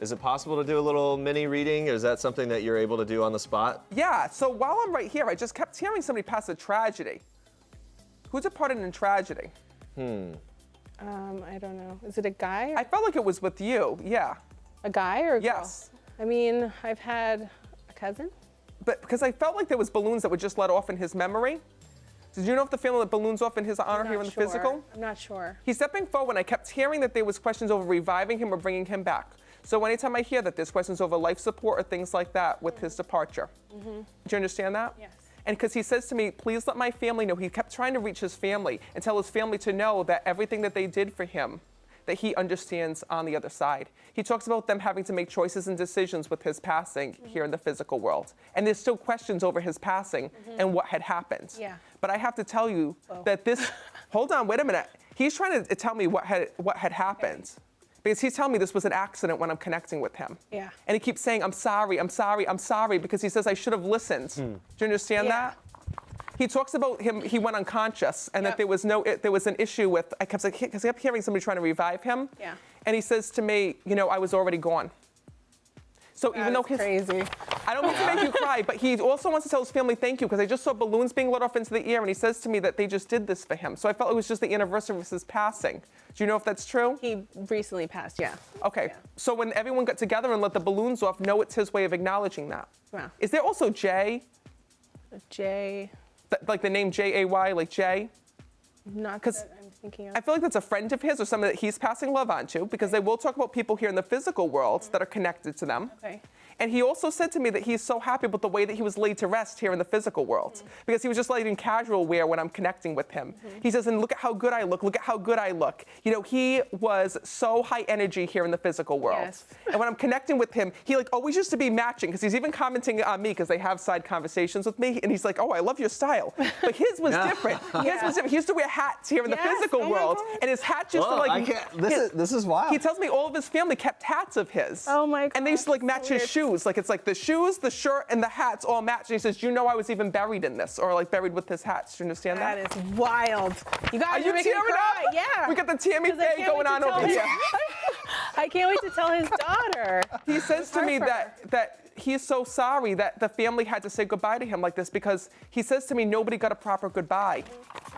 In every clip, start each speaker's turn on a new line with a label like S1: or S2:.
S1: Is it possible to do a little mini reading? Is that something that you're able to do on the spot?
S2: Yeah, so while I'm right here, I just kept hearing somebody pass a tragedy. Who's a part in a tragedy?
S3: I don't know. Is it a guy?
S2: I felt like it was with you, yeah.
S3: A guy or a girl?
S2: Yes.
S3: I mean, I've had a cousin.
S2: But because I felt like there was balloons that would just let off in his memory. Did you know if the family let balloons off in his honor here in the physical?
S3: I'm not sure.
S2: He's stepping forward, and I kept hearing that there was questions over reviving him or bringing him back. So anytime I hear that there's questions over life support or things like that with his departure. Do you understand that?
S3: Yes.
S2: And because he says to me, please let my family know, he kept trying to reach his family and tell his family to know that everything that they did for him, that he understands on the other side. He talks about them having to make choices and decisions with his passing here in the physical world. And there's still questions over his passing and what had happened.
S3: Yeah.
S2: But I have to tell you that this, hold on, wait a minute. He's trying to tell me what had happened.
S3: Okay.
S2: Because he's telling me this was an accident when I'm connecting with him.
S3: Yeah.
S2: And he keeps saying, I'm sorry, I'm sorry, I'm sorry, because he says I should have listened. Do you understand that? He talks about him, he went unconscious, and that there was an issue with, because I kept hearing somebody trying to revive him.
S3: Yeah.
S2: And he says to me, you know, I was already gone. So even though
S3: crazy.
S2: I don't mean to make you cry, but he also wants to tell his family thank you, because I just saw balloons being let off into the air, and he says to me that they just did this for him. So I felt it was just the anniversary of his passing. Do you know if that's true?
S3: He recently passed, yeah.
S2: Okay,
S3: Yeah.
S2: so when everyone got together and let the balloons off, no, it's his way of acknowledging that.
S3: Wow.
S2: Is there also Jay?
S3: Jay.
S2: Like the name Jay, like Jay?
S3: Not
S2: 'Cause
S3: that I'm thinking of.
S2: I feel like that's a friend of his or somebody that he's passing love on to, because they will talk about people here in the physical world that are connected to them.
S3: Okay.
S2: And he also said to me that he's so happy about the way that he was laid to rest here in the physical world, because he was just laid in casual wear when I'm connecting with him. He says, and look at how good I look at how good I look. You know, he was so high energy here in the physical world.
S3: Yes.
S2: And when I'm connecting with him, he like always used to be matching, because he's even commenting on me, because they have side conversations with me, and he's like, oh, I love your style. But his was different. His was different. He used to wear hats here in the physical world, and his hat used to like,
S1: I can't, this is wild.
S2: he tells me all of his family kept hats of his.
S3: Oh my God.
S2: And they used to like match his
S3: weird.
S2: shoes. Like it's like the shoes, the shirt, and the hats all match. And he says, you know I was even buried in this, or like buried with his hats. Do you understand that?
S3: That is wild. You guys
S2: Are
S3: are
S2: you
S3: making me
S2: tearing
S3: cry.
S2: up?
S3: Yeah.
S2: We got the Tammy
S3: 'Cause I
S2: Faye
S3: can't
S2: going
S3: wait to
S2: on
S3: tell
S2: over
S3: his-
S2: here.
S3: I can't wait to tell his daughter.
S2: He says to me that he's so sorry that the family had to say goodbye to him like this, because he says to me, nobody got a proper goodbye.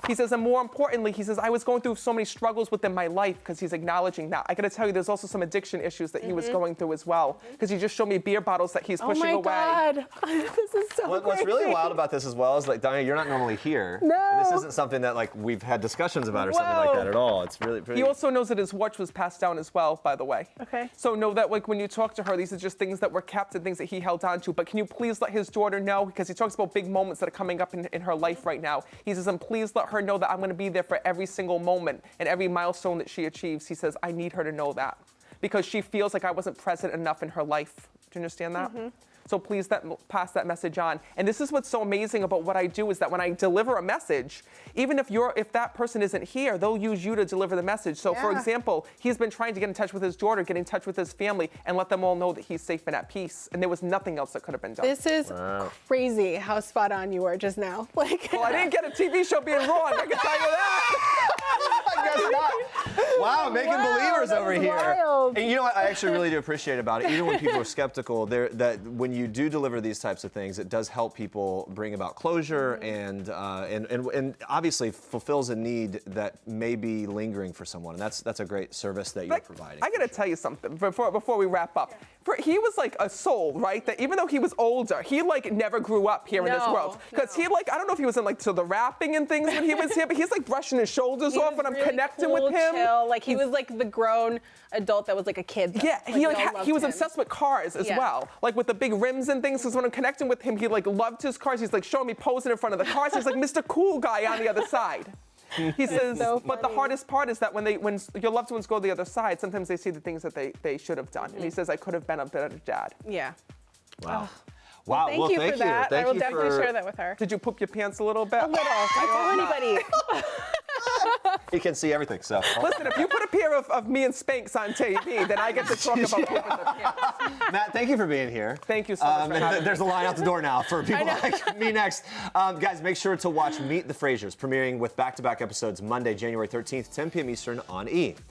S2: He says, and more importantly, he says, I was going through so many struggles within my life, because he's acknowledging that. I gotta tell you, there's also some addiction issues that he was going through as well, because he just showed me beer bottles that he's
S3: Oh
S2: pushing
S3: my
S2: away.
S3: God. This is so
S1: What's really
S3: crazy.
S1: wild about this as well is like, Diana, you're not normally here.
S3: No.
S1: And this isn't something that like we've had discussions about or something like
S3: Whoa.
S1: that at all. It's really pretty.
S2: He also knows that his watch was passed down as well, by the way.
S3: Okay.
S2: So know that like when you talk to her, these are just things that were kept and things that he held on to. But can you please let his daughter know, because he talks about big moments that are coming up in her life right now. He says, and please let her know that I'm gonna be there for every single moment and every milestone that she achieves. He says, I need her to know that, because she feels like I wasn't present enough in her life. Do you understand that? So please pass that message on. And this is what's so amazing about what I do, is that when I deliver a message, even if that person isn't here, they'll use you to deliver the message. So for
S3: Yeah.
S2: example, he's been trying to get in touch with his daughter, get in touch with his family, and let them all know that he's safe and at peace. And there was nothing else that could have been done.
S3: This is crazy how spot on you were just now. Like,
S2: Well, I didn't get a TV show being wrong, I can tell you that.
S1: I guess not. Wow, making believers
S3: that
S1: over
S3: was
S1: here.
S3: wild.
S1: And you know what I actually really do appreciate about it, even when people are skeptical, that when you do deliver these types of things, it does help people bring about closure and obviously fulfills a need that may be lingering for someone. And that's a great service that you're providing.
S2: I gotta tell you something before we wrap up. He was like a soul, right? That even though he was older, he like never grew up here in this
S3: No,
S2: world. Because
S3: no.
S2: he like, I don't know if he was in like to the rapping and things when he was here, but he's like brushing his shoulders
S3: He
S2: off
S3: was
S2: when I'm
S3: really
S2: connecting
S3: cool,
S2: with him.
S3: Chill. Like he was like the grown adult that was like a kid. Though.
S2: Yeah,
S3: Like,
S2: he
S3: we
S2: like
S3: all loved
S2: he was
S3: him.
S2: obsessed with cars as
S3: Yeah.
S2: well, like with the big rims and things. Because when I'm connecting with him, he like loved his cars. He's like showing me posing in front of the cars. He's like Mr. Cool Guy on the other side. He says,
S3: so
S2: but the
S3: funny.
S2: hardest part is that when your loved ones go the other side, sometimes they see the things that they should have done. And he says, I could have been a better dad.
S3: Yeah.
S1: Wow. Wow.
S3: Thank you for that.
S1: Thank
S3: I will
S1: you
S3: definitely
S1: for-
S3: share that with her.
S2: Did you poop your pants a little bit?
S3: A little. Don't tell anybody.
S1: He can see everything, so.
S2: Listen, if you put a pair of me and Spanx on TV, then I get to talk about pooping the pants.
S1: Matt, thank you for being here.
S2: Thank you so much for having me.
S1: There's a line out the door now for people like me next. Guys, make sure to watch Meet The Frasers, premiering with back-to-back episodes Monday, January 13th, 10 p.m. Eastern on E!